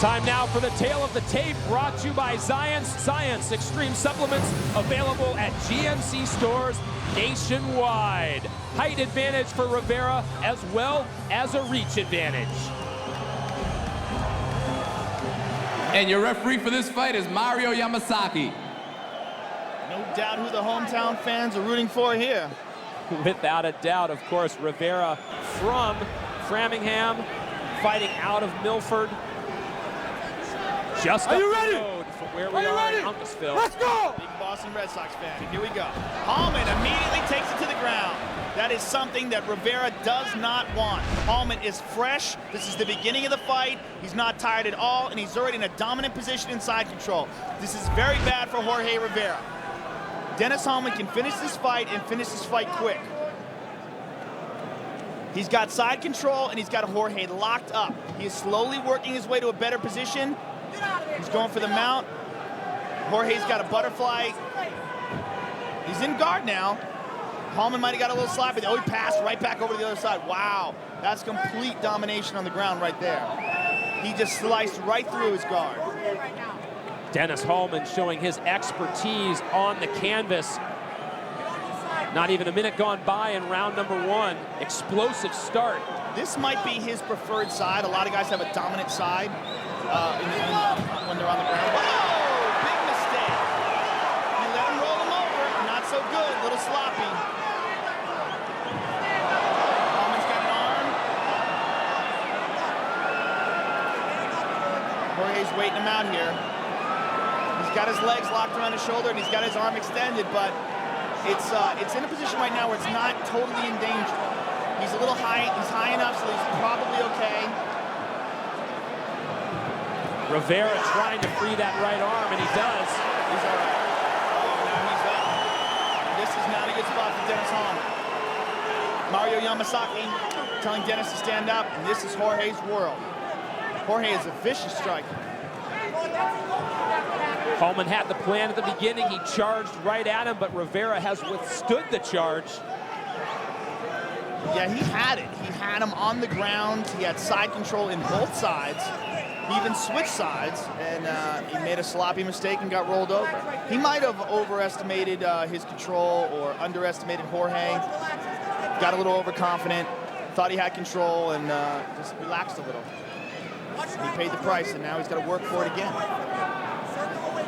Time now for the Tale of the Tape, brought to you by Science Extreme Supplements, available at GNC stores nationwide. Height advantage for Rivera, as well as a reach advantage. And your referee for this fight is Mario Yamasaki. No doubt who the hometown fans are rooting for here. Without a doubt, of course, Rivera from Framingham, fighting out of Milford. Just up the road from where we are in Uncasville. Let's go! Big Boston Red Sox fan. Here we go. Hallman immediately takes it to the ground. That is something that Rivera does not want. Hallman is fresh. This is the beginning of the fight. He's not tired at all, and he's already in a dominant position in side control. This is very bad for Jorge Rivera. Dennis Hallman can finish this fight and finish this fight quick. He's got side control, and he's got Jorge locked up. He is slowly working his way to a better position. He's going for the mount. Jorge's got a butterfly. He's in guard now. Hallman might have got a little sloppy. Oh, he passed right back over to the other side. Wow, that's complete domination on the ground right there. He just sliced right through his guard. Dennis Hallman showing his expertise on the canvas. Not even a minute gone by in round number one. Explosive start. This might be his preferred side. A lot of guys have a dominant side when they're on the ground. Whoa, big mistake. You let him roll him over. Not so good, a little sloppy. Hallman's got an arm. Jorge's waiting him out here. He's got his legs locked around his shoulder, and he's got his arm extended, but it's in a position right now where it's not totally in danger. He's a little high. He's high enough, so he's probably okay. Rivera trying to free that right arm, and he does. He's all right. Oh, now he's up. This is not a good spot for Dennis Hallman. Mario Yamasaki telling Dennis to stand up, and this is Jorge's world. Jorge is a vicious striker. Hallman had the plan at the beginning. He charged right at him, but Rivera has withstood the charge. Yeah, he had it. He had him on the ground. He had side control in both sides. He even switched sides, and he made a sloppy mistake and got rolled over. He might have overestimated his control or underestimated Jorge. Got a little overconfident, thought he had control, and just relaxed a little. He paid the price, and now he's got to work for it again.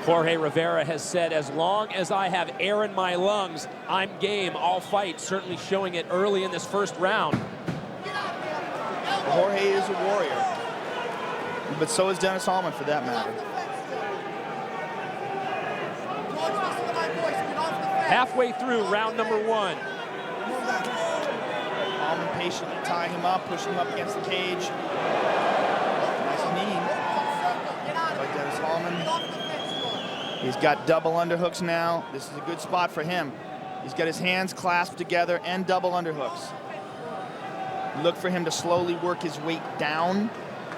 Jorge Rivera has said, as long as I have air in my lungs, I'm game. I'll fight, certainly showing it early in this first round. Jorge is a warrior, but so is Dennis Hallman, for that matter. Halfway through round number one. Hallman patiently tying him up, pushing him up against the cage. Nice knee by Dennis Hallman. He's got double underhooks now. This is a good spot for him. He's got his hands clasped together and double underhooks. Look for him to slowly work his weight down,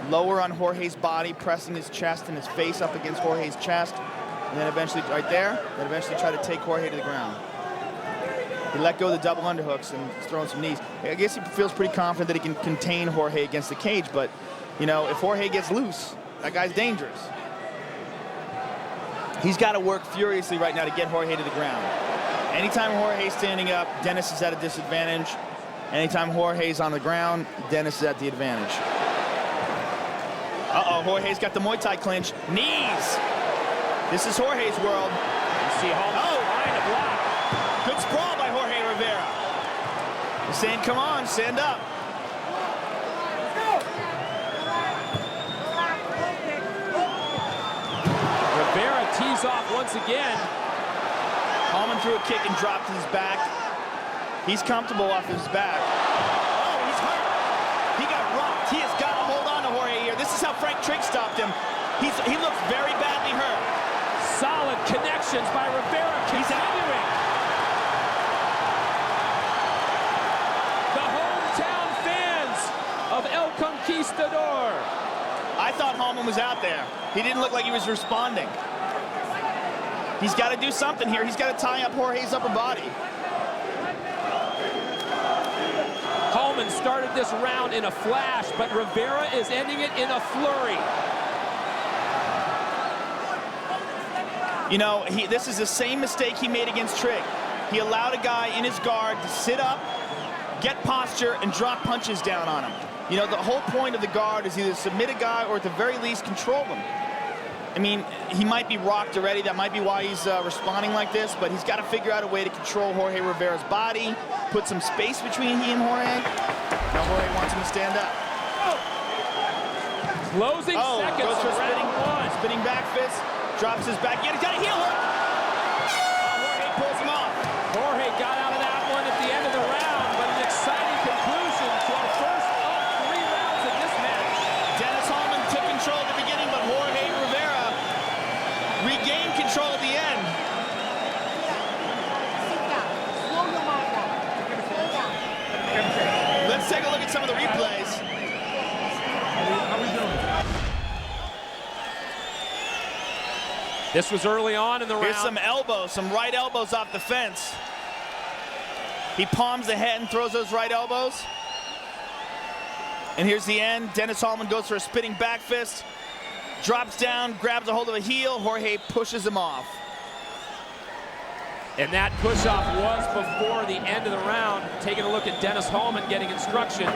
lower on Jorge's body, pressing his chest and his face up against Jorge's chest, and then eventually, right there, then eventually try to take Jorge to the ground. He let go of the double underhooks and he's throwing some knees. I guess he feels pretty confident that he can contain Jorge against the cage, but, you know, if Jorge gets loose, that guy's dangerous. He's got to work furiously right now to get Jorge to the ground. Anytime Jorge's standing up, Dennis is at a disadvantage. Anytime Jorge's on the ground, Dennis is at the advantage. Uh-oh, Jorge's got the Muay Thai clinch. Knees! This is Jorge's world. You see Hallman trying to block. Good sprawl by Jorge Rivera. He's saying, come on, stand up. Rivera tees off once again. Hallman threw a kick and dropped to his back. He's comfortable off his back. Oh, he's hurt. He got rocked. He has got to hold on to Jorge here. This is how Frank Trigg stopped him. He looks very badly hurt. Solid connections by Rivera. He's continuing. The hometown fans of El Conquistador. I thought Hallman was out there. He didn't look like he was responding. He's got to do something here. He's got to tie up Jorge's upper body. Hallman started this round in a flash, but Rivera is ending it in a flurry. You know, this is the same mistake he made against Trigg. He allowed a guy in his guard to sit up, get posture, and drop punches down on him. You know, the whole point of the guard is either submit a guy or at the very least control him. I mean, he might be rocked already. That might be why he's responding like this, but he's got to figure out a way to control Jorge Rivera's body, put some space between he and Jorge. Now Jorge wants him to stand up. Closing seconds goes for of round one. spinning back fist, drops his back. Yet he's got a heel hook. Jorge pulls him off. Jorge got out of that one at the end of the round, but an exciting conclusion to our first of 3 rounds in this match. Dennis Hallman took control at the beginning, but Jorge Rivera regained control at the end. Let's take a look at some of the replays. This was early on in the round. Here's some elbows, some right elbows off the fence. He palms the head and throws those right elbows. And here's the end. Dennis Hallman goes for a spinning back fist, drops down, grabs a hold of a heel. Jorge pushes him off. And that push-off was before the end of the round. Taking a look at Dennis Hallman getting instruction.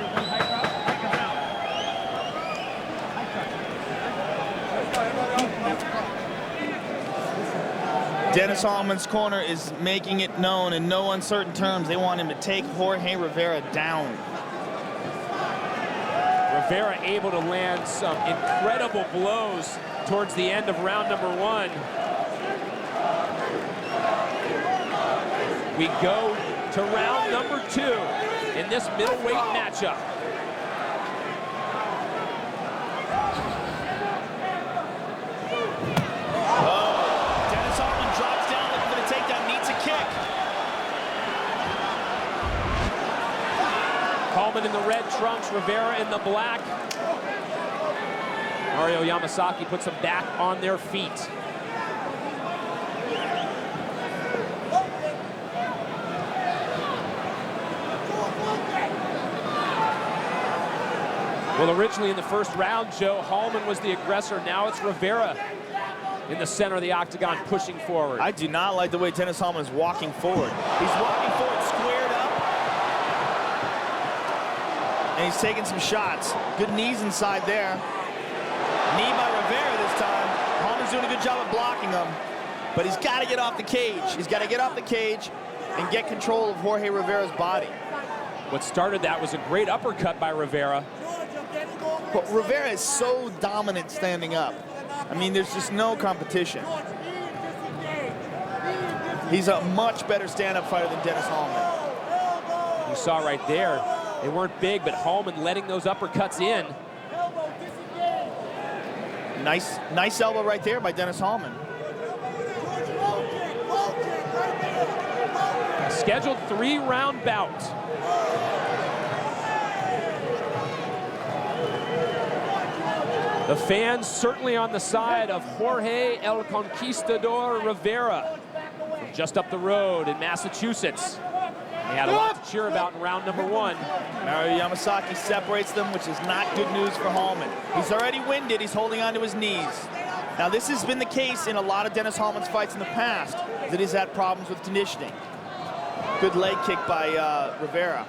Dennis Hallman's corner is making it known in no uncertain terms. They want him to take Jorge Rivera down. Rivera able to land some incredible blows towards the end of round number 1. We go to round number 2 in this middleweight matchup. Dennis Hallman drops down looking for the takedown, needs a kick. Hallman in the red trunks, Rivera in the black. Mario Yamasaki puts them back on their feet. Well, originally in the first round, Joe, Hallman was the aggressor. Now it's Rivera in the center of the octagon pushing forward. I do not like the way Dennis Hallman is walking forward. He's walking forward squared up. And he's taking some shots. Good knees inside there. Knee by Rivera this time. Hallman's doing a good job of blocking him. But he's got to get off the cage. He's got to get off the cage and get control of Jorge Rivera's body. What started that was a great uppercut by Rivera. But Rivera is so dominant standing up. I mean, there's just no competition. He's a much better stand-up fighter than Dennis Hallman. You saw right there, they weren't big, but Hallman letting those uppercuts in. Nice elbow right there by Dennis Hallman. Scheduled 3-round bout. The fans certainly on the side of Jorge El Conquistador Rivera from just up the road in Massachusetts. They had a lot to cheer about in round number 1. Mario Yamasaki separates them, which is not good news for Hallman. He's already winded. He's holding on to his knees. Now, this has been the case in a lot of Dennis Hallman's fights in the past, that he's had problems with conditioning. Good leg kick by Rivera.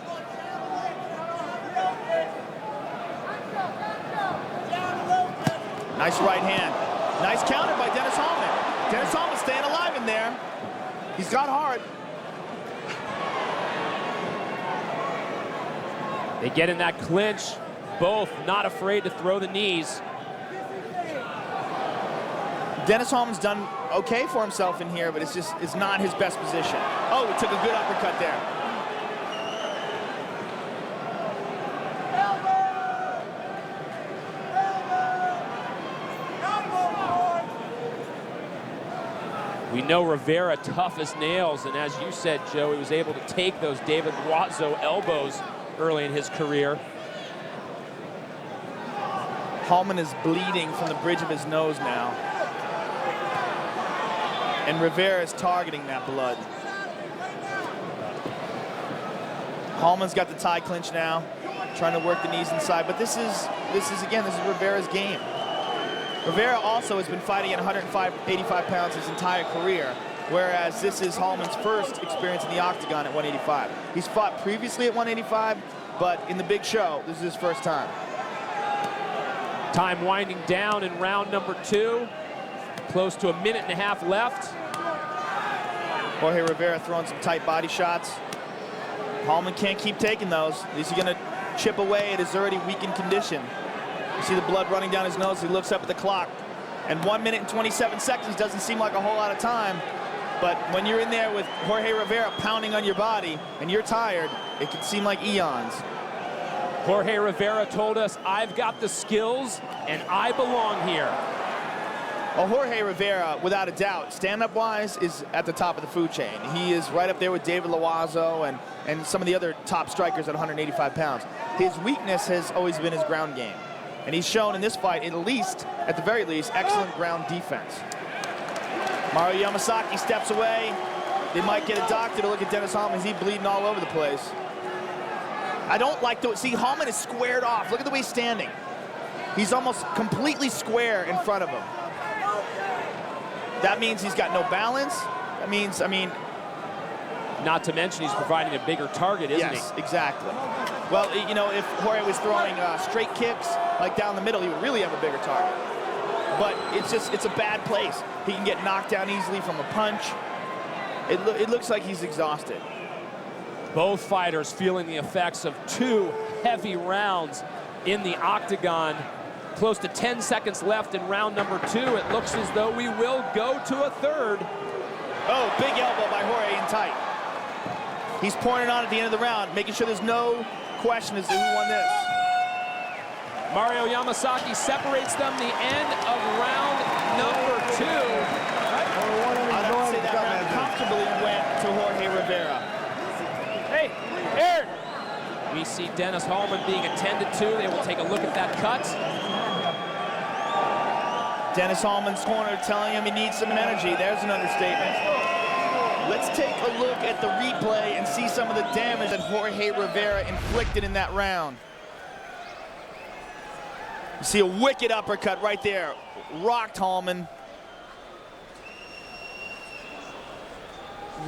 Nice right hand. Nice counter by Dennis Hallman. Dennis Hallman staying alive in there. He's got hard. They get in that clinch, both not afraid to throw the knees. Dennis Hallman's done okay for himself in here, but it's not his best position. Oh, he took a good uppercut there. We know Rivera tough as nails, and as you said, Joe, he was able to take those David Watzo elbows early in his career. Hallman is bleeding from the bridge of his nose now. And Rivera is targeting that blood. Hallman's got the tie clinch now, trying to work the knees inside, but this is Rivera's game. Rivera also has been fighting at 85 pounds his entire career, whereas this is Hallman's first experience in the octagon at 185. He's fought previously at 185, but in the big show, this is his first time. Time winding down in round number 2. Close to a minute and a half left. Jorge Rivera throwing some tight body shots. Hallman can't keep taking those. He's going to chip away at his already weakened condition. You see the blood running down his nose. He looks up at the clock. And 1 minute and 27 seconds doesn't seem like a whole lot of time. But when you're in there with Jorge Rivera pounding on your body and you're tired, it can seem like eons. Jorge Rivera told us, "I've got the skills and I belong here." Well, Jorge Rivera, without a doubt, stand-up-wise, is at the top of the food chain. He is right up there with David Loazo and some of the other top strikers at 185 pounds. His weakness has always been his ground game. And he's shown in this fight, at the very least, excellent ground defense. Mario Yamasaki steps away. They might get a doctor to look at Dennis Hallman. He's bleeding all over the place. I don't like to see Hallman is squared off. Look at the way he's standing. He's almost completely square in front of him. That means he's got no balance. That means, I mean... Not to mention he's providing a bigger target, isn't he? Yes, exactly. Well, you know, if Jorge was throwing straight kicks, like down the middle, he would really have a bigger target. But it's a bad place. He can get knocked down easily from a punch. It looks like he's exhausted. Both fighters feeling the effects of 2 heavy rounds in the octagon. Close to 10 seconds left in round number 2. It looks as though we will go to a third. Oh, big elbow by Jorge in tight. He's pouring it on at the end of the round, making sure there's no question as to who won this. Mario Yamasaki separates them the end of round number 2. I'd have to say that round comfortably went to Jorge Rivera. Hey, Aaron! We see Dennis Hallman being attended to. They will take a look at that cut. Dennis Hallman's corner telling him he needs some energy. There's an understatement. Let's take a look at the replay and see some of the damage that Jorge Rivera inflicted in that round. You see a wicked uppercut right there. Rocked Hallman.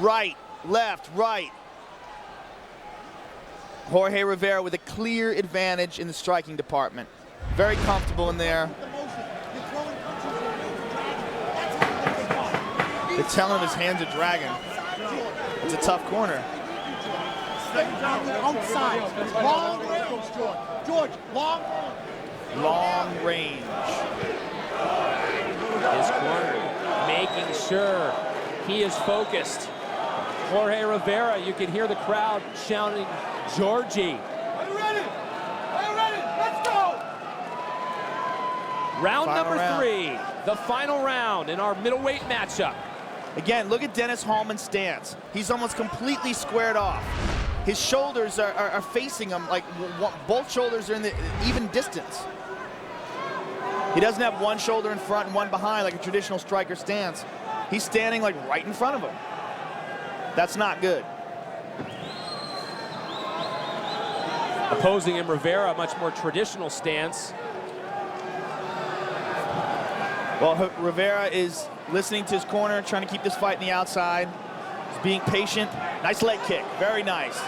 Right, left, right. Jorge Rivera with a clear advantage in the striking department. Very comfortable in there. They're telling him his hands are dragging. It's a tough corner. Outside. Long range, George. Long range. Long range. His corner making sure he is focused. Jorge Rivera, you can hear the crowd shouting, Jorge. Are you ready? Are you ready? Let's go! Round Final number round. 3, the final round in our middleweight matchup. Again, look at Dennis Hallman's stance. He's almost completely squared off. His shoulders are facing him, like both shoulders are in the even distance. He doesn't have one shoulder in front and one behind like a traditional striker stance. He's standing like right in front of him. That's not good. Opposing him, Rivera, a much more traditional stance. Well, Rivera is listening to his corner, trying to keep this fight in the outside. He's being patient. Nice leg kick, very nice.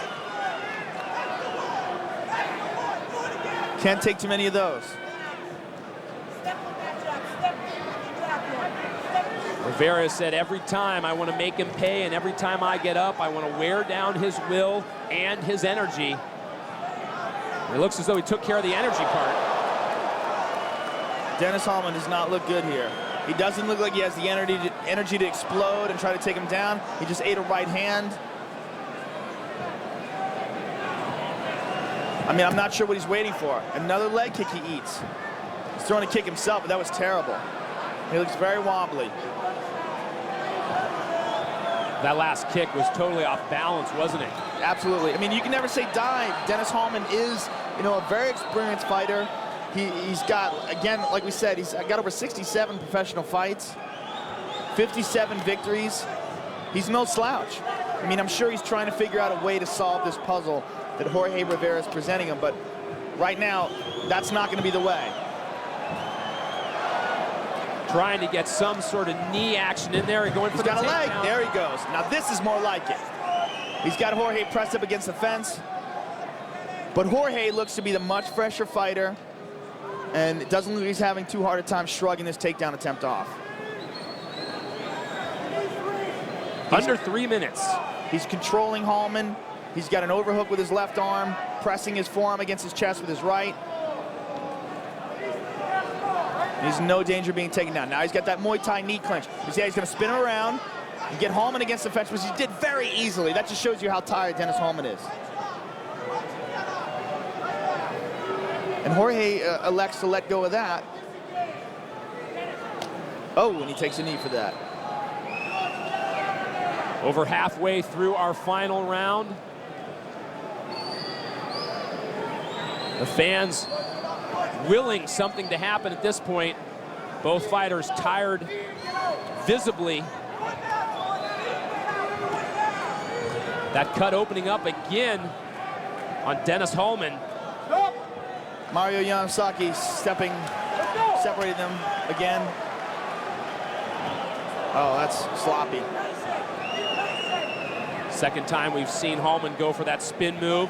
Can't take too many of those. Rivera said every time I want to make him pay, and every time I get up, I want to wear down his will and his energy. It looks as though he took care of the energy part. Dennis Hallman does not look good here. He doesn't look like he has the energy to explode and try to take him down. He just ate a right hand. I mean, I'm not sure what he's waiting for. Another leg kick he eats. He's throwing a kick himself, but that was terrible. He looks very wobbly. That last kick was totally off balance, wasn't it? Absolutely. I mean, you can never say die. Dennis Hallman is, you know, a very experienced fighter. He's got, again, like we said, he's got over 67 professional fights, 57 victories. He's no slouch. I mean, I'm sure he's trying to figure out a way to solve this puzzle that Jorge Rivera is presenting him, but right now, that's not going to be the way. Trying to get some sort of knee action in there and going for the takedown. He's got a leg. There he goes. Now this is more like it. He's got Jorge pressed up against the fence. But Jorge looks to be the much fresher fighter. And it doesn't look like he's having too hard a time shrugging this takedown attempt off. Under 3 minutes. He's controlling Hallman. He's got an overhook with his left arm, pressing his forearm against his chest with his right. He's in no danger of being taken down. Now he's got that Muay Thai knee clinch. You see how he's going to spin him around and get Hallman against the fence, which he did very easily. That just shows you how tired Dennis Hallman is. And Jorge elects to let go of that. Oh, and he takes a knee for that. Over halfway through our final round. The fans willing something to happen at this point. Both fighters tired visibly. That cut opening up again on Dennis Hallman. Mario Yamasaki separated them again. Oh, that's sloppy. Second time we've seen Hallman go for that spin move.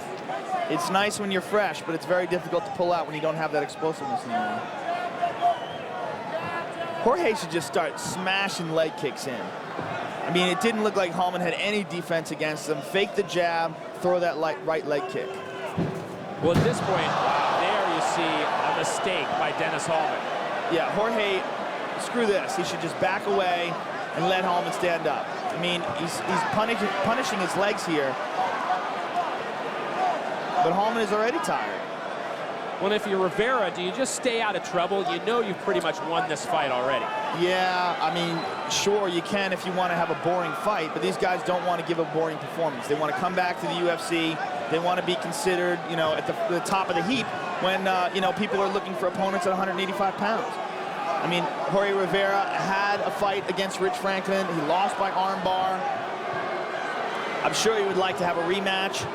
It's nice when you're fresh, but it's very difficult to pull out when you don't have that explosiveness anymore. Jorge should just start smashing leg kicks in. I mean, it didn't look like Hallman had any defense against him. Fake the jab, throw that right leg kick. Well, at this point, there you see a mistake by Dennis Hallman. Yeah, Jorge, screw this. He should just back away and let Hallman stand up. I mean, he's punishing his legs here. But Hallman is already tired. Well, if you're Rivera, do you just stay out of trouble? You know you've pretty much won this fight already. Yeah, I mean, sure, you can if you want to have a boring fight, but these guys don't want to give a boring performance. They want to come back to the UFC. They want to be considered, you know, at the top of the heap when, you know, people are looking for opponents at 185 pounds. I mean, Jorge Rivera had a fight against Rich Franklin. He lost by armbar. I'm sure he would like to have a rematch,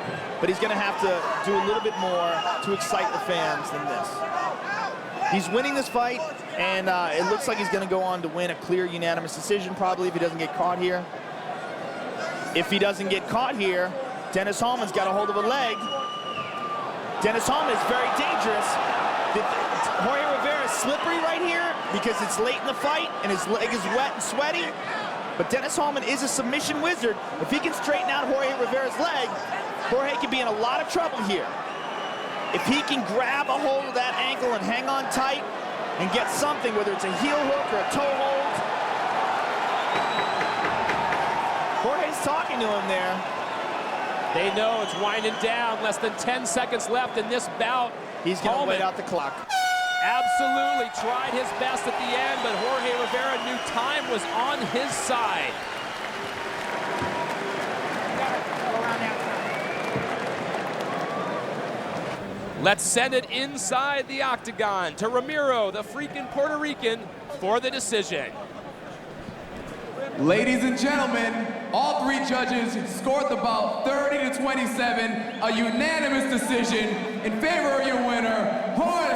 but he's going to have to do a little bit more to excite the fans than this. He's winning this fight, and it looks like he's going to go on to win a clear unanimous decision, probably, if he doesn't get caught here. If he doesn't get caught here, Dennis Hallman's got a hold of a leg. Dennis Hallman is very dangerous. Jorge Rivera is slippery right here because it's late in the fight and his leg is wet and sweaty. But Dennis Hallman is a submission wizard. If he can straighten out Jorge Rivera's leg, Jorge could be in a lot of trouble here. If he can grab a hold of that ankle and hang on tight and get something, whether it's a heel hook or a toe hold. Jorge's talking to him there. They know it's winding down. Less than 10 seconds left in this bout. He's going to wait out the clock. Absolutely tried his best at the end, but Jorge Rivera knew time was on his side. Let's send it inside the octagon to Ramiro, the freaking Puerto Rican, for the decision. Ladies and gentlemen, all three judges scored the bout 30-27, a unanimous decision in favor of your winner, Jorge